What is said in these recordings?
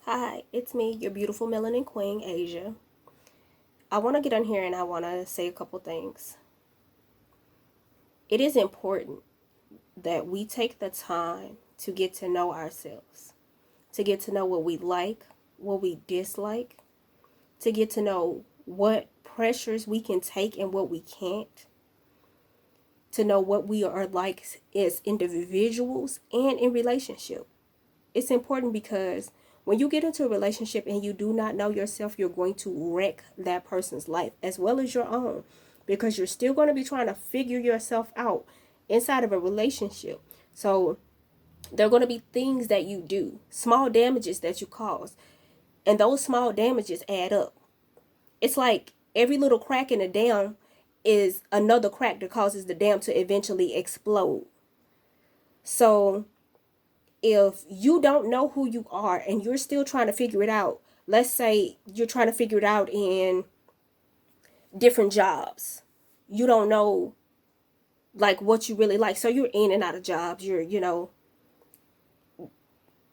Hi, it's me, your beautiful melanin queen, Asia. I want to get on here and I want to say a couple things. It is important that we take the time to get to know ourselves, to get to know what we like, what we dislike, to get to know what pressures we can take and what we can't, to know what we are like as individuals and in relationship. It's important because when you get into a relationship and you do not know yourself, you're going to wreck that person's life as well as your own, because you're still going to be trying to figure yourself out inside of a relationship. So there are going to be things that you do, small damages that you cause, and those small damages add up. It's like every little crack in a dam is another crack that causes the dam to eventually explode. So if you don't know who you are and you're still trying to figure it out, let's say you're trying to figure it out in different jobs, you don't know like what you really like, so you're in and out of jobs, you're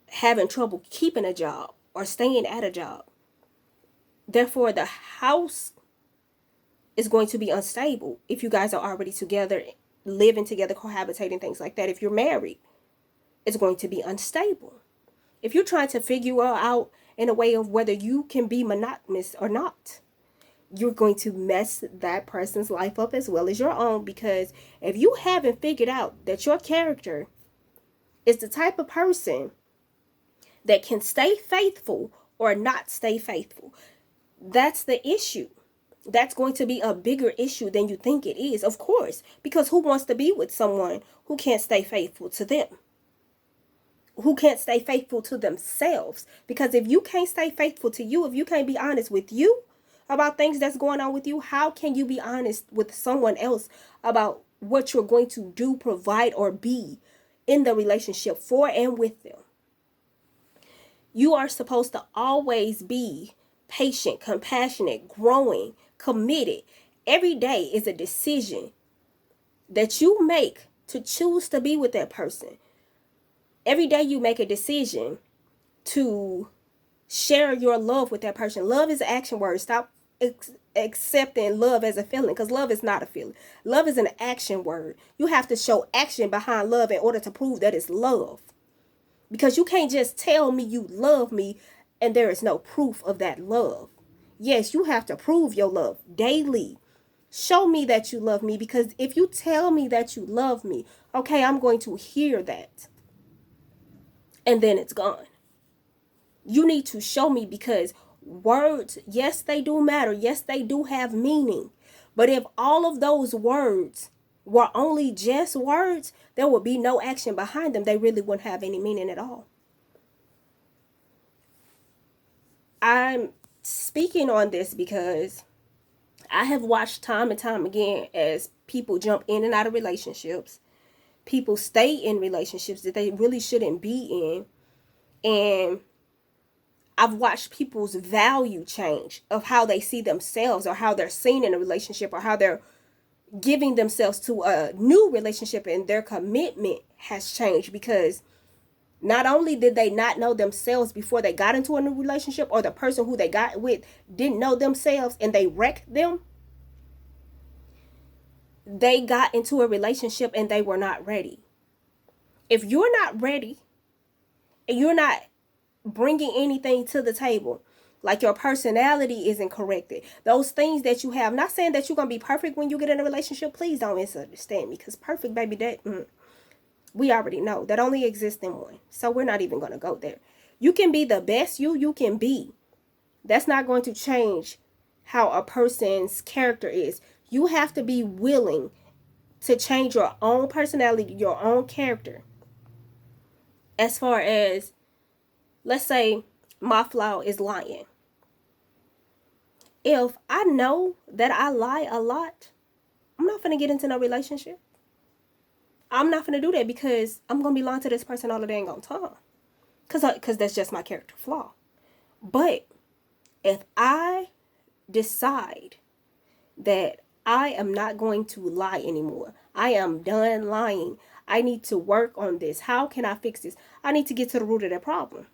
having trouble keeping a job or staying at a job. Therefore the house is going to be unstable if you guys are already together, living together, cohabitating, things like that. If you're married, it's going to be unstable. If you're trying to figure out in a way of whether you can be monogamous or not, you're going to mess that person's life up as well as your own, because if you haven't figured out that your character is the type of person that can stay faithful or not stay faithful, that's the issue. That's going to be a bigger issue than you think it is, of course, because who wants to be with someone who can't stay faithful to them? Who can't stay faithful to themselves? Because if you can't stay faithful to you, if you can't be honest with you about things that's going on with you, how can you be honest with someone else about what you're going to do, provide, or be in the relationship for and with them? You are supposed to always be patient, compassionate, growing, committed. Every day is a decision that you make to choose to be with that person. Every day you make a decision to share your love with that person. Love is an action word. Stop accepting love as a feeling, because love is not a feeling. Love is an action word. You have to show action behind love in order to prove that it's love. Because you can't just tell me you love me and there is no proof of that love. Yes, you have to prove your love daily. Show me that you love me, because if you tell me that you love me, okay, I'm going to hear that. And then it's gone. You need to show me, because words, yes, they do matter. Yes, they do have meaning. But if all of those words were only just words, there would be no action behind them. They really wouldn't have any meaning at all. I'm speaking on this because I have watched time and time again as people jump in and out of relationships. People stay in relationships that they really shouldn't be in. And I've watched people's value change of how they see themselves, or how they're seen in a relationship, or how they're giving themselves to a new relationship, and their commitment has changed, because not only did they not know themselves before they got into a new relationship, or the person who they got with didn't know themselves and they wrecked them, they got into a relationship and they were not ready. If you're not ready and you're not bringing anything to the table, like your personality isn't corrected, those things that you have, not saying that you're going to be perfect when you get in a relationship, please don't misunderstand me, because perfect, baby, that we already know that only exists in one, so we're not even going to go there. You can be the best you can be. That's not going to change how a person's character is. You have to be willing to change your own personality, your own character. As far as, let's say my flaw is lying. If I know that I lie a lot, I'm not gonna get into no relationship. I'm not gonna do that, because I'm gonna be lying to this person all the dang on time. Cause that's just my character flaw. But if I decide that I am not going to lie anymore, I am done lying, I need to work on this. How can I fix this? I need to get to the root of that problem.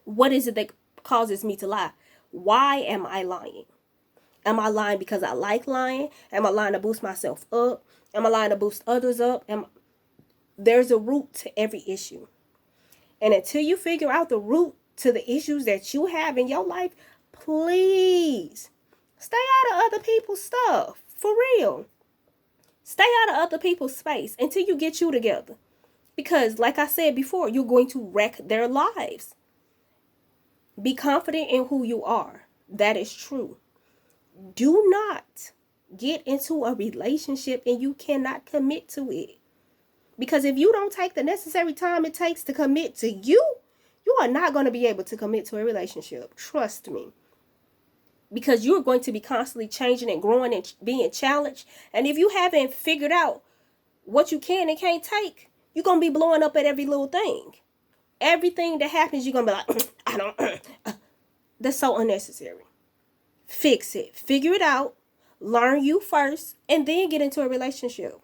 What is it that causes me to lie? Why am I lying? Am I lying because I like lying? Am I lying to boost myself up? Am I lying to boost others up? There's a root to every issue. And until you figure out the root to the issues that you have in your life, please stay out of other people's stuff. For real. Stay out of other people's space until you get you together. Because, like I said before, you're going to wreck their lives. Be confident in who you are. That is true. Do not get into a relationship and you cannot commit to it. Because if you don't take the necessary time it takes to commit to you, you are not going to be able to commit to a relationship. Trust me. Because you're going to be constantly changing and growing and being challenged. And if you haven't figured out what you can and can't take, you're going to be blowing up at every little thing. Everything that happens, you're going to be like, I don't. That's so unnecessary. Fix it. Figure it out. Learn you first. And then get into a relationship.